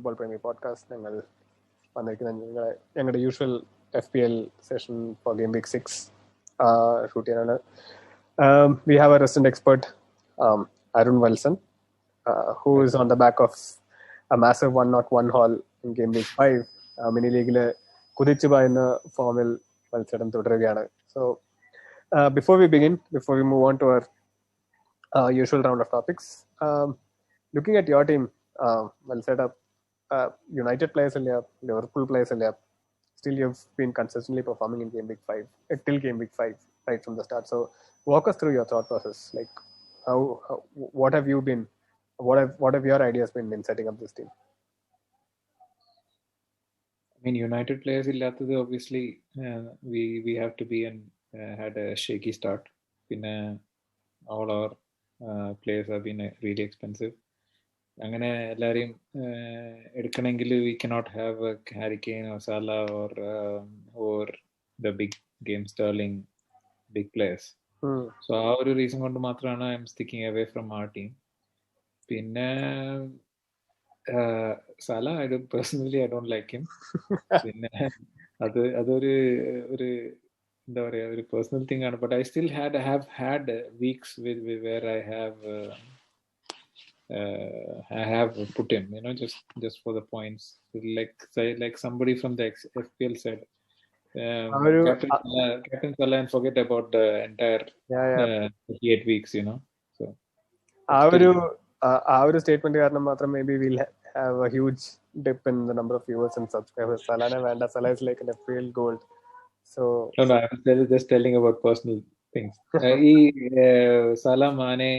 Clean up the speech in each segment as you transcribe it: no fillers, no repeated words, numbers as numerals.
Football പ്രേമി podcast ഞങ്ങൾ വന്നിരിക്കുന്ന ഞങ്ങളുടെ usual FPL session for game week 6 shoot ചെയ്യാനാണ്. We have a resident expert, Arun Valsan, who is on the back of a massive 101 haul in game week 5. Mini league കുതിച്ചു പായുന്ന ഫോമിൽ മത്സരം തുടരുകയാണ്. So before we move on to our usual round of topics, looking at your team, well set up, United players in Liverpool players in still you've been consistently performing in game week 5 till game week 5 right from the start. So walk us through your thought process, like how what have you been, what have your ideas been in setting up this team? I mean, United players illathathu obviously we have to be and had a shaky start. All our players have been really expensive. അങ്ങനെ എല്ലാവരെയും എടുക്കണമെങ്കിൽ we cannot have a Harry Kane or Salah or the big game Sterling, big players. So ആ ഒരു reason കൊണ്ട് മാത്രമാണ് I am sticking away from our team. പിന്നെ Salah, personally I don't like him. പിന്നെ അതൊരു എന്താ പറയാ, ഒരു പേഴ്സണൽ തിങ് ആണ്. But I still have had weeks where I have put him, just for the points. Like somebody from the FPL said, Captain Salah, and forget about the entire 38 weeks, So our statement കാരണം മാത്രം maybe we'll have a huge dip in the number of viewers and subscribers. Salah is like an FPL gold. So no, I was just telling about personal things. Salah Mane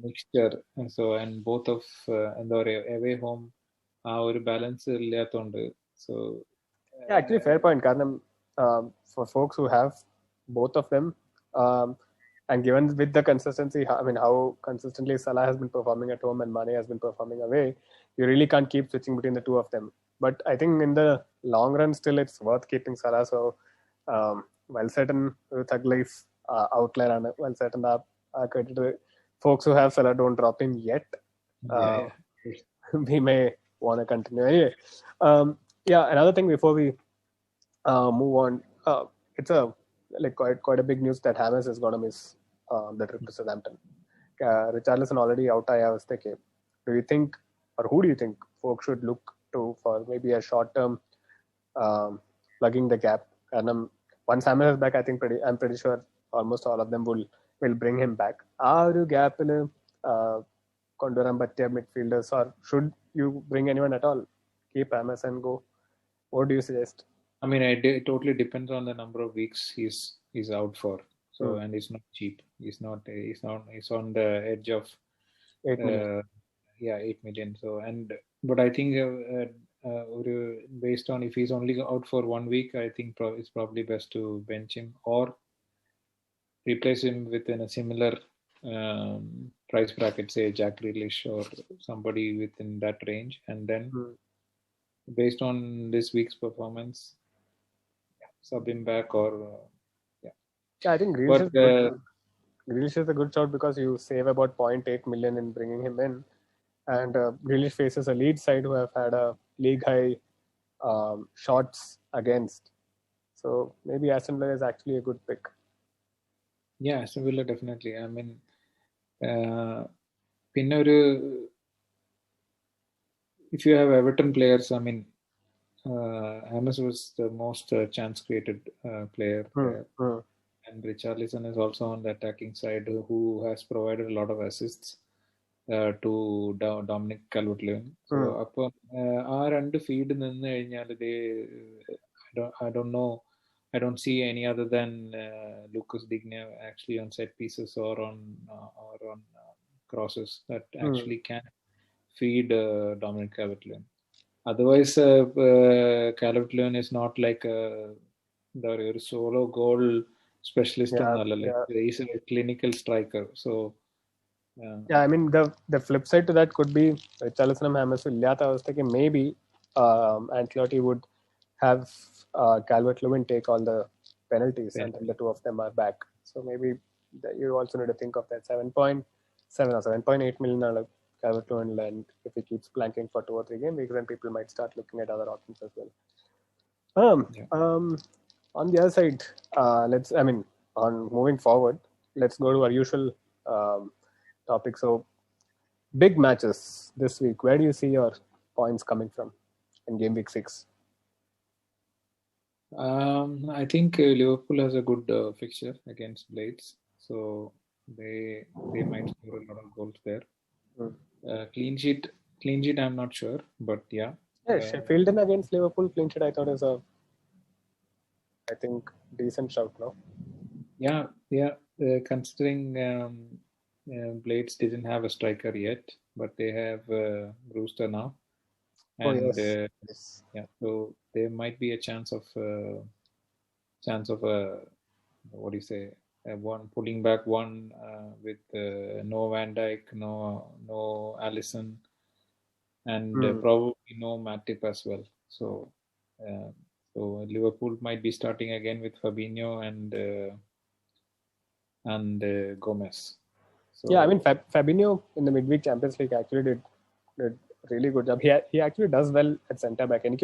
mixture, so and both of away home ഒരു balance ഇല്ലാത്തതുകൊണ്ട്. So actually fair point, കാരണം for folks who have both of them, and given with the consistency, I mean how consistently Salah has been performing at home and Mane has been performing away, you really can't keep switching between the two of them. But I think in the long run still it's worth keeping Salah. So well certain thug life outlier and well certain credit folks who have Salah don't drop him yet. We may want to continue anyway. Another thing before we move on, it's quite a big news that James is going to miss the trip to Southampton. Richarlison already out. Do you think, or who do you think folks should look to for maybe a short term plugging the gap? And once James is back, I'm pretty sure almost all of them will bring him back. Are gap in konduvaran pattiya midfielders, or should you bring anyone at all? Keep James and go. What do you suggest? I mean, it totally depends on the number of weeks he's out for. So and it's not cheap. He's on the edge of 8 million. 8 million. So but I think based on if he's only out for 1 week, I think it's probably best to bench him or replace him within a similar price bracket, say Jack Grealish or somebody within that range, and then based on this week's performance, sub him back or I think Grealish is a good shot because you save about 0.8 million in bringing him in, and Grealish faces a Leeds side who have had a league high shots against, so maybe Aston Villa is actually a good pick. Yeah, Aston Villa definitely. I mean, if you have Everton players, I mean, James was the most chance created player there. And Richarlison is also on the attacking side, who has provided a lot of assists to Dominic Calvert-Lewin. So upon our under feed I don't know. I don't see any other than Lucas Digne actually on set pieces or on crosses that actually can feed Dominic Calvert-Lewin. Otherwise, Calvert-Lewin is not like a solo goal specialist. He's a clinical striker. So I mean the flip side to that could be Richarlison and James illata avasthake maybe Ancelotti would have Calvert-Lewin take all the penalties until the two of them are back. So maybe you also need to think of that 7.7 or 7.8 million Calvert-Lewin, and if he keeps planking for 2 or 3 game weeks, then people might start looking at other options as well. On the other side, on moving forward, let's go to our usual topic. So, big matches this week. Where do you see your points coming from in game week 6? I think Liverpool has a good fixture against Blades, so they might score a lot of goals there. Clean sheet, I'm not sure, but yeah. Sheffield against Liverpool clean sheet, I thought is a, I think, decent shout now. Yeah. Considering Blades didn't have a striker yet, but they have Brewster now, and yes. so there might be a chance of what do you say? One pulling back one with no Van Dijk, no Alisson, and probably no Matip as well. So Liverpool might be starting again with Fabinho and Gomez. So, yeah, I mean Fabinho in the midweek Champions League actually did really good job. He actually does well at centre back. And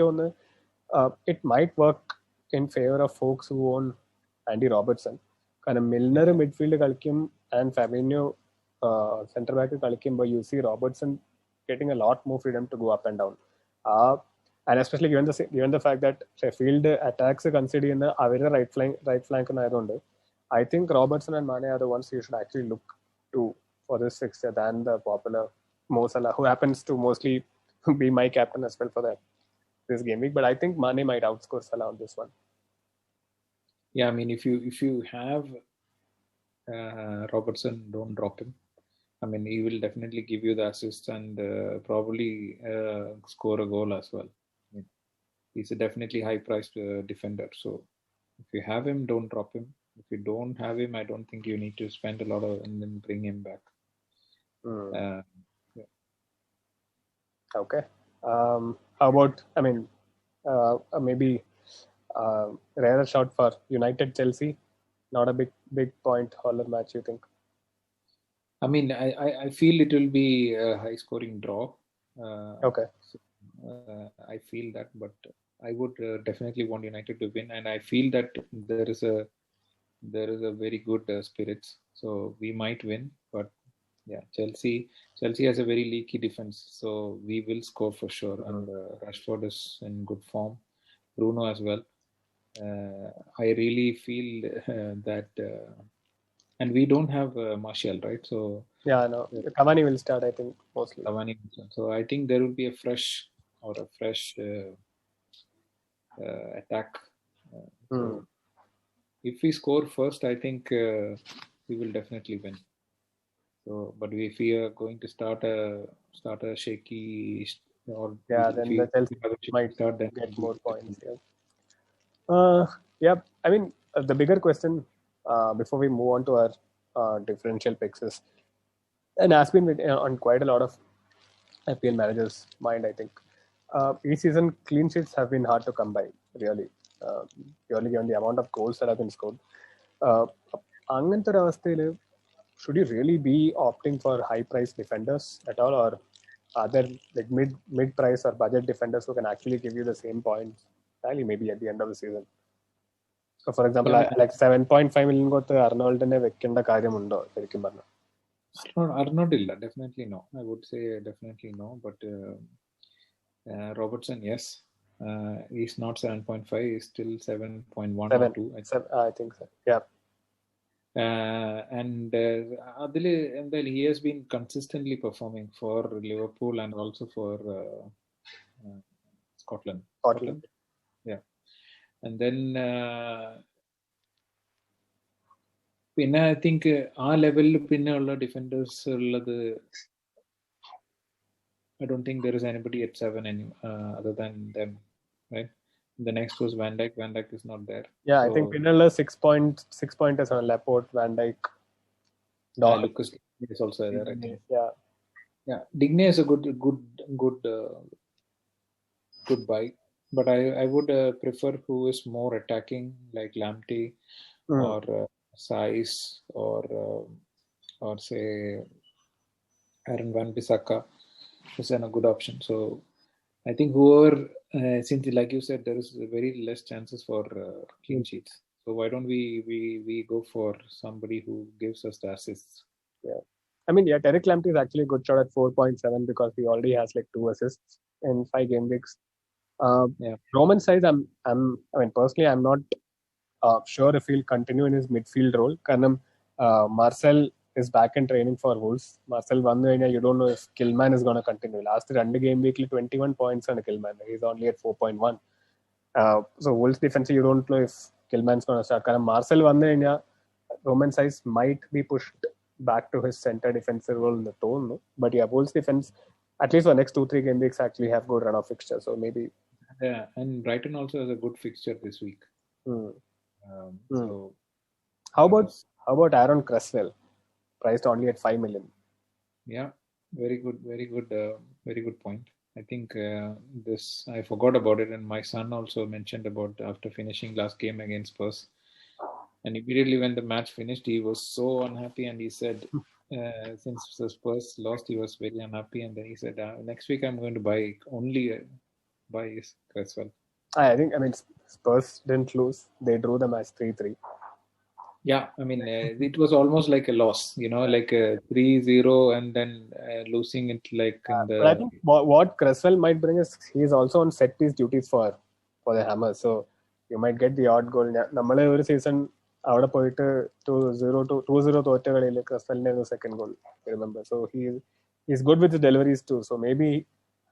it might work in favor of folks who own Andy Robertson. Kind of Milner midfield കളിക്കും and Fabinho centre back കളിക്കുമ്പോൾ you see Robertson getting a lot more freedom to go up and down. And especially given the fact that Sheffield attacks consider in the right flank I think Robertson and Mane are the ones you should actually look to for this fixture than the popular Mo Salah, who happens to mostly be my captain as well for this game week. But I think Mane might outscore Salah on this one. Yeah, I mean, if you have Robertson, don't drop him. I mean, he will definitely give you the assist and probably score a goal as well. I mean, he's a definitely high-priced defender. So if you have him, don't drop him. If you don't have him, I don't think you need to spend a lot and then bring him back. Yeah. Okay. How about, I mean, maybe rather shout for United Chelsea? Not a big point hauler match, you think? I mean, I feel it will be a high-scoring draw. Okay. So, I feel that, but I would definitely want United to win, and I feel that there is a very good spirits, so we might win. But yeah, Chelsea has a very leaky defense, so we will score for sure. And Rashford is in good form, Bruno as well. I really feel that, and we don't have Martial, right? So yeah, no, Cavani will start, I think, mostly. Cavani. So I think there will be a fresh attack. So if we score first, I think we will definitely win. So, but if we are going to start a shaky, or then the Chelsea might start, then get more points. Yeah. I mean, the bigger question before we move on to our differential picks is, and has been on quite a lot of FPL managers' mind, I think. Each season, clean sheets have been hard to come by, really, purely given the amount of goals that have been scored. Should you really be opting for high-priced defenders at all, or are there like mid-price or budget defenders who can actually give you the same points, really, maybe at the end of the season? So, for example, like 7.5 million got Arnoldine വെക്കേണ്ട കാര്യമുണ്ടോ ശരിക്കും പറഞ്ഞാൽ? Arnold definitely no. I would say definitely no, but Robertson, yes. He's not 7.5, he's still 7.1 or 2. I think so. Yeah. And he has been consistently performing for Liverpool and also for Scotland. Yeah. And then പിന്നെ I think ആ ലെവലിൽ പിന്നെ ഉള്ള defenders ഉള്ളത് I don't think there is anybody at 7 other than them, right? The next was Van Dijk. Van Dijk is not there. Yeah, so, I think Pinella 6 pointers on Laporte, Van Dijk. Lucas is also there. I think. Yeah. Digne is a good buy, but I would prefer who is more attacking, like Lamptey or Saiz or say Aaron Van Bissaka. is a good option. So I think whoever, since like you said, there is very less chances for clean sheets. So why don't we go for somebody who gives us the assists? Yeah. I mean, yeah, Derek Lamptey is actually a good shot at 4.7 because he already has like 2 assists in 5 game weeks. Yeah. Roman size, I mean, personally, I'm not sure if he'll continue in his midfield role. Because Marcel is back in training for Wolves. Marcel Vandu, you don't know if Killman is going to continue. Last 2 game weekly, 21 points on Killman. He's only at 4.1. So Wolves defense, you don't know if Killman's going to start. Because Marcel Vandu, Roman size might be pushed back to his center defensive role in the tone. No? But yeah, Wolves defense, at least for next 2-3 game weeks, actually have good run of fixture. So maybe. Yeah, and Brighton also has a good fixture this week. So how about Aaron Cresswell, priced only at 5 million? Yeah, very good point. I think this I forgot about it, and my son also mentioned about after finishing last game against Spurs, and immediately when the match finished, he was so unhappy, and he said, since the Spurs lost, he was very unhappy, and then he said, next week I'm going to buy Cresswell. I mean, Spurs didn't lose; they drew the match 3-3. Yeah, I mean, it was almost like a loss, like a 3-0 and then losing it like in the... But I think what Cresswell might bring is he's also on set piece duties for the Hammers. So you might get the odd goal. നമ്മളെ ഒരു season അവിടെ പോയിട്ട് 2-0 തോറ്റ കളിയിൽ ക്രസ്വലിന്റെ second goal remember. So he's good with the deliveries too. So maybe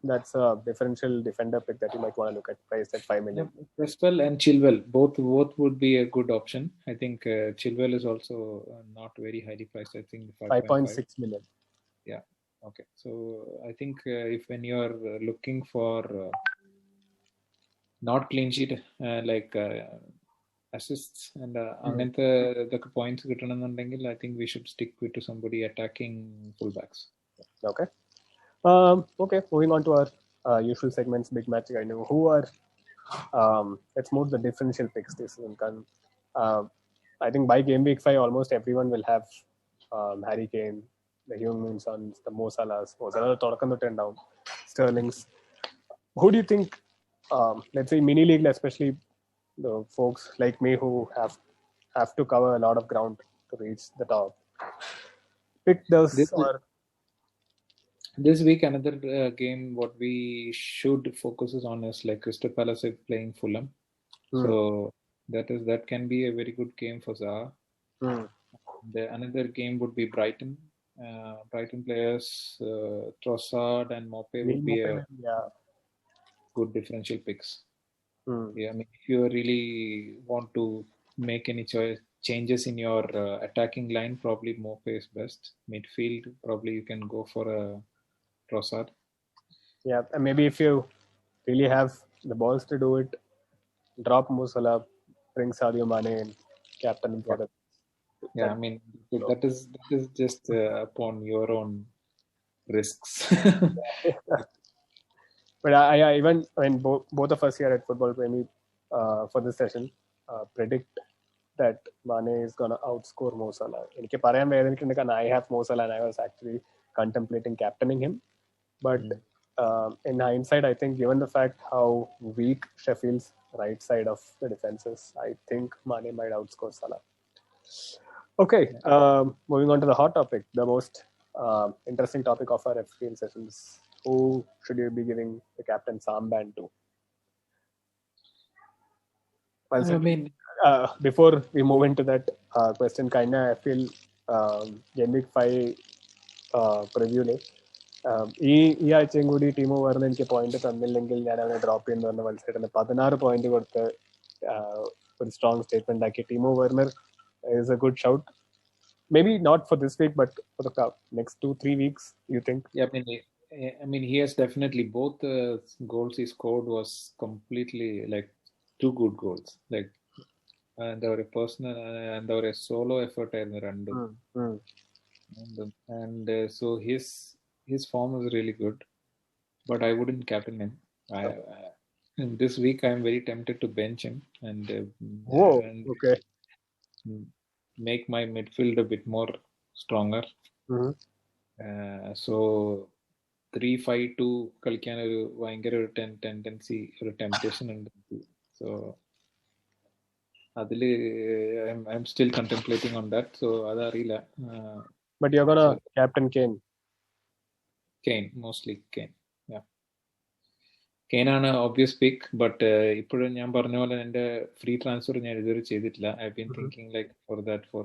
that's a differential defender pick that you might want to look at, priced at 5 million. Cresswell and Chilwell, both would be a good option. I think Chilwell is also not very highly priced. I think 5.6 million. Yeah. Okay. So I think if when you are looking for not clean sheet like assists and അങ്ങനത്തെ ഇതൊക്കെ points കിട്ടണമെന്നുണ്ടെങ്കിൽ I think we should stick with to somebody attacking fullbacks. Okay. Okay, moving on to our usual segments, big match. I know who are. Let's move the differential picks this season. I think by game week 5, almost everyone will have Harry Kane, the Heung-min Sons, the Mo Salahs, down, Sterling's. Who do you think? Let's say mini league, especially the folks like me who have to cover a lot of ground to reach the top. Pick those or. This week, another game what we should focus on is like Crystal Palace playing Fulham. So that can be a very good game for Zaha. Another game would be Brighton. Brighton players Trossard and Mope would be a good differential picks. Yeah, I mean, if you really want to make any changes in your attacking line, probably Mope is best. Midfield, probably you can go for a Trossard. Yeah, and maybe if you really have the balls to do it, drop Mo Salah, bring Sadio Mane in, captain him for the. Yeah, I mean that is just upon your own risks. But I even when both of us here at Football Premi for this session predict that Mane is gonna outscore Mo Salah. എനിക്ക് പറയാൻ വേദനിക്കുന്നുണ്ട് കാരണം I have Mo Salah and I was actually contemplating captaining him. But in hindsight, I think given the fact how weak Sheffield's right side of the defense is, I think Mane might outscore Salah. Okay, moving on to the hot topic, the most interesting topic of our FPL sessions. Who should you be giving the captain's armband to? Well, I mean, before we move into that question, kinda I feel Gameweek 5 preview. ഈ ആഴ്ചയും കൂടി team ഓവറിന് എനിക്ക് point തന്നില്ലെങ്കിൽ ഞാൻ അവനെ drop ചെയ്യുന്നു പറഞ്ഞ മത്സരത്തിന് 16 പോയിന്റ് കൊടുത്ത് ഒരു സ്ട്രോങ് സ്റ്റേറ്റ്മെന്റ് ആക്കി team ഓവറിനർ is a good shout. Maybe not for this week, but for the next 2-3 weeks, you think? Yeah, I mean, he has definitely both goals he scored was completely like 2 good goals. Like, and there were a personal and there were a solo effort in the run. And so his form was really good, but I wouldn't captain him. This week I'm very tempted to bench him and okay, make my midfield a bit more stronger. So 3-5-2 കളിക്കാൻ ഒരു ഭയങ്കര ഒരു tendency, ഒരു temptation ഉണ്ട്. So അതില് I'm still contemplating on that. So അതറിയില്ല. But you're gonna captain Kane. Kane, mostly Kane. Yeah. Kane ആണ് obvious pick, but ഇപ്പോഴും ഞാൻ പറഞ്ഞ പോലെ എൻ്റെ ഫ്രീ ട്രാൻസ്ഫർ ഞാൻ ഇതുവരെ ചെയ്തിട്ടില്ല. I've been thinking like for that for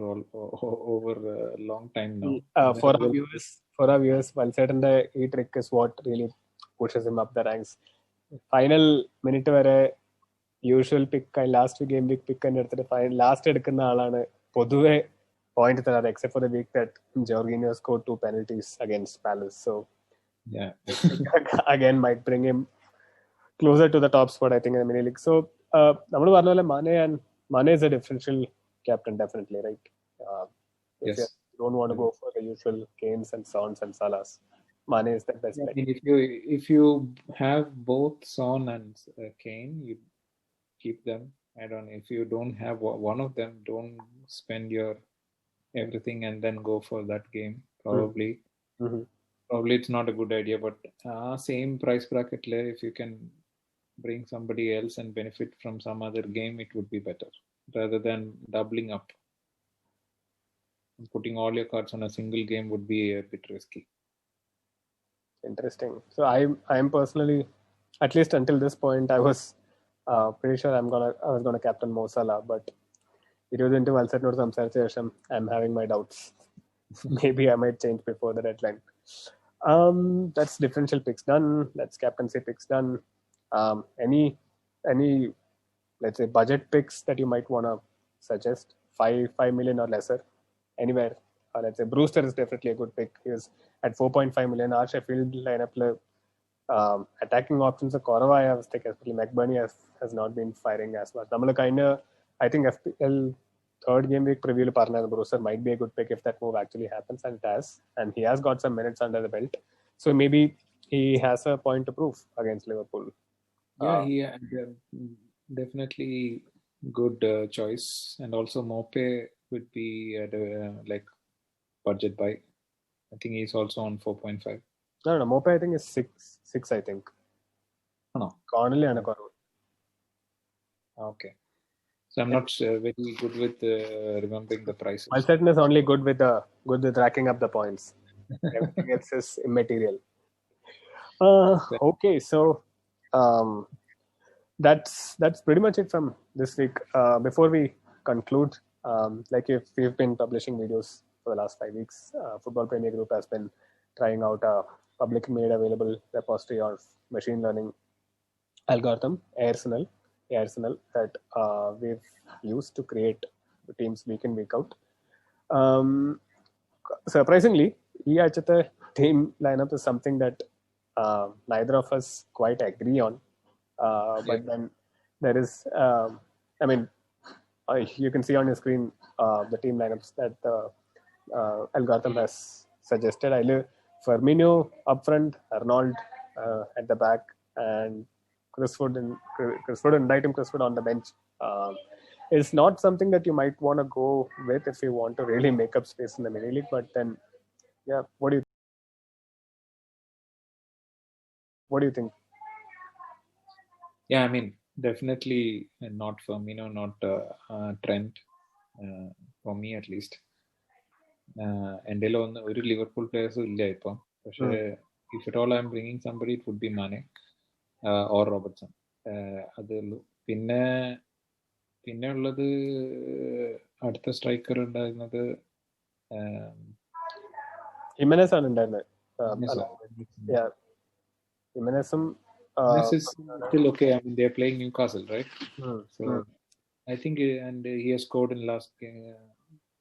over a long time now. For our viewers, Valsatന്റെ ഈ trick is what really pushes him up the ranks. Final minute വരെ യൂഷ്വൽ പിക്ക്, ലാസ്റ്റ് ഗെയിം വീക്ക് പിക്ക് തന്നെ എടുത്തിട്ട് last എടുക്കുന്ന ആളാണ് പൊതുവെ point തരാറ്, except for the week that Jorginho scored 2 penalties against Palace. So yeah, again might bring him closer to the top spot, I think, in the mini league. So നമ്മൾ പറഞ്ഞ പോലെ Mane is a differential captain, definitely, right? If yes. you don't want to go for the usual Kanes and Sons and Salas, Mane is the best. I mean, if you have both Son and Kane, you keep them. I don't know. If you don't have one of them, don't spend your everything and then go for that game. Probably it's not a good idea, but same price bracket layer, if you can bring somebody else and benefit from some other game, it would be better rather than doubling up. Putting all your cards on a single game would be a bit risky. Interesting. So I'm personally, at least until this point, I was pretty sure I was gonna captain Mo Salah, but it was into Valsatnod സംസാരിച്ച ശേഷം I'm having my doubts. Maybe I might change before the deadline. That's differential picks done. That's captaincy picks done. Any let's say budget picks that you might want to suggest? 5 million or lesser, anywhere. Let's say Brewster is definitely a good pick. He is at 4.5 million. Our Sheffield lineup attacking options are കുറവായ അവസ്ഥയ്ക്ക്, especially McBurney has not been firing as much. നമ്മൾ കഴിഞ്ഞ I think FPL third game week preview പറഞ്ഞത് Brewster might be a good pick if that move actually happens, and it has, and he has got some minutes under the belt, so maybe he has a point to prove against Liverpool. Yeah, he definitely good choice, and also Mope would be at like budget buy. I think he's also on 4.5. No, Mope I think is 6 I think. No. Connolly and Okay. So I'm not very good with remembering the prices. Valsatn is only good with racking up the points. Everything else is immaterial. Okay, so that's pretty much it from this week. Before we conclude, like if we've been publishing videos for the last 5 weeks, Football Premier Group has been trying out a public made available repository of machine learning algorithm, AIrsenal, that we've used to create teams week in, week out. Surprisingly, the team lineup is something that neither of us quite agree on. But then there is, I mean, you can see on your screen the team lineups that the algorithm has suggested. I live Firmino up front, Arnold at the back, and Chris Wood and Chris Wood on the bench. It's not something that you might want to go with if you want to really make up space in the mini league. But then, yeah, what do you think? Yeah, I mean, definitely not Firmino, not Trent, for me at least. എൻ്റെ ഒരു Liverpool പ്ലേയേഴ്സും ഇല്ല ഇപ്പം. പക്ഷേ if at all I'm bringing somebody, it would be Mane or Robertson. അതേ ഉള്ളൂ. പിന്നെ ഉള്ളത് അടുത്ത സ്ട്രൈക്കർ ഉണ്ടായിരുന്നത് ഹിമനസ് ആണ് ഉണ്ടായിരുന്നത്. ഹിമനസും this is still okay. I mean, they're playing Newcastle, right? So I think and he has scored in last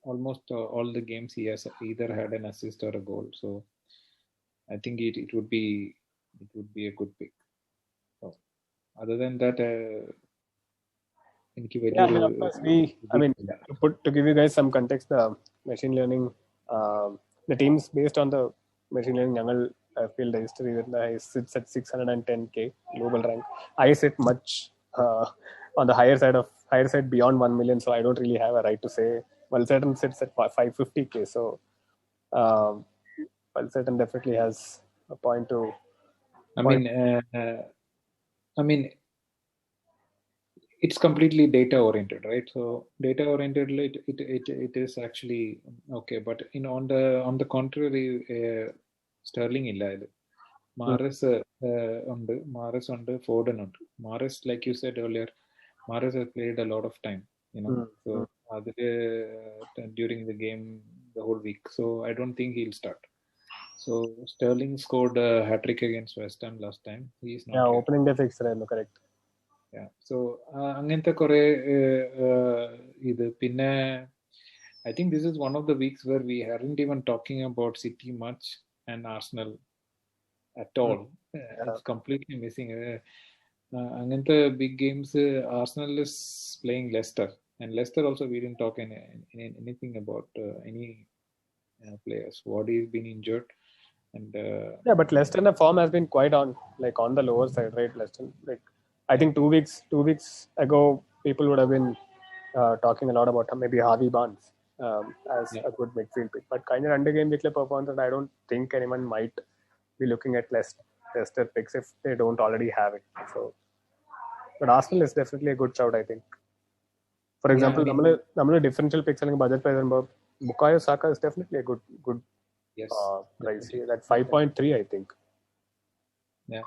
almost all the games. He has either had an assist or a goal. So I think it would be a good pick. So other than that, to give you guys some context, the machine learning, the teams based on the machine learning field history with sits at 610k global rank. I sit much on the higher side beyond 1 million, so I don't really have a right to say. Valsatn sits at 550k, so Valsatn definitely has a point to. I mean, it's completely data oriented, right? So data oriented, it is actually okay. But on the contrary, Sterling illa idu. Mahrez ഉണ്ട്, Foden ഉണ്ട്. Mahrez, like you said earlier, Mahrez has played a lot of time, So during the game, the whole week. So I don't think he'll start. So Sterling scored a hat-trick against West Ham last time. He is not here. Opening day fixed ആയിരുന്നു, correct. Yeah. So അങ്ങനത്തെ കുറെ ഇത് പിന്നെ I think this is one of the weeks where we aren't even talking about City much and Arsenal at all. It's completely missing. Angante big games, Arsenal is playing Leicester, and Leicester also we didn't talk anything about any players. Wadi has been injured, and but Leicester the form has been quite on the lower side, right? Leicester, I think 2 weeks ago, people would have been talking a lot about maybe Harvey Barnes as a good midfield pick, but kind of under game weekly performance, and I don't think anyone might be looking at Leicester picks if they don't already have it. So, but Arsenal is definitely a good shout, I think. For example, nammal differential picks along budget price and Bukayo Saka is definitely a good price here at 5.3, I think. Yeah.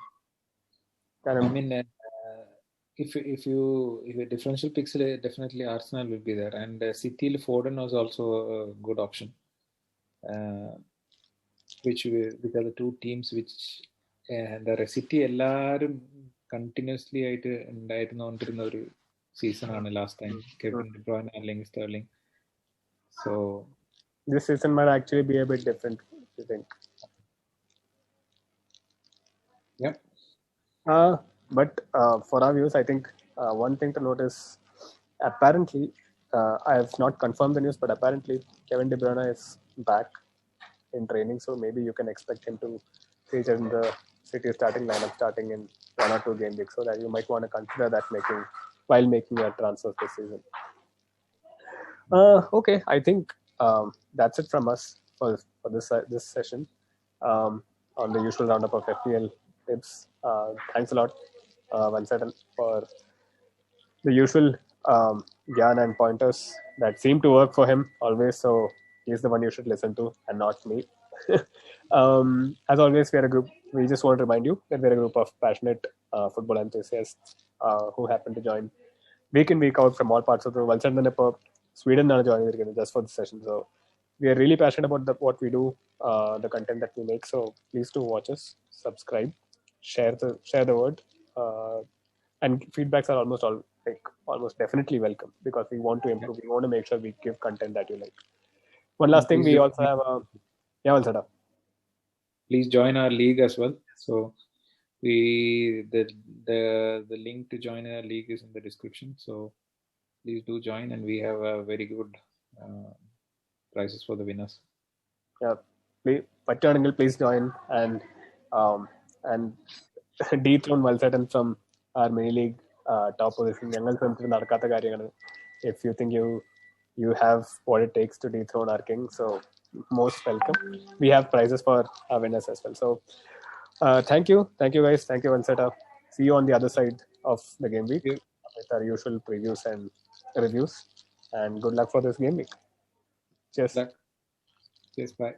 I mean, if a differential picks, definitely Arsenal will be there, and City Foden was also a good option. Which are the two teams which the City എല്ലാരും continuously ആയിട്ട് ഉണ്ടായിരുന്നുകൊണ്ടിരുന്ന ഒരു സീസണാണ് last time. Kevin De ബ്രൂയ്ന അല്ലെങ്കിൽ sterling. So this season might actually be a bit different, you think? Yep. But for our viewers, I think one thing to note is apparently, I have not confirmed the news, but apparently Kevin De Bruyne is back in training, so maybe you can expect him to feature in the City starting lineup starting in 1 or 2 game weeks, so that you might want to consider that while making your transfers this season. Okay, I think that's it from us for this session on the usual roundup of FPL tips. Thanks a lot, Valsan, for the usual yarn and pointers that seem to work for him always. So he's the one you should listen to and not me. As always, we are a group. We just want to remind you that we're a group of passionate football enthusiasts who happen to join week in, week out from all parts of the world. Sweden are joining just for this session. So we are really passionate about what we do, the content that we make. So please do watch us, subscribe, share the word, and feedbacks are almost definitely welcome, because we want to improve. We want to make sure we give content that you like. One last thing, we also have Valsan. Please join our league as well. So the link to join our league is in the description. So please do join, and we have a very good prizes for the winners. Yeah, please join and dethrone Valsan from our mini league top position. If you think you have what it takes to dethrone our king, so most welcome. We have prizes for our winners as well. So thank you guys. Thank you, Valsan. See you on the other side of the game week with our usual previews and reviews, and good luck for this game week. Cheers. Cheers, bye.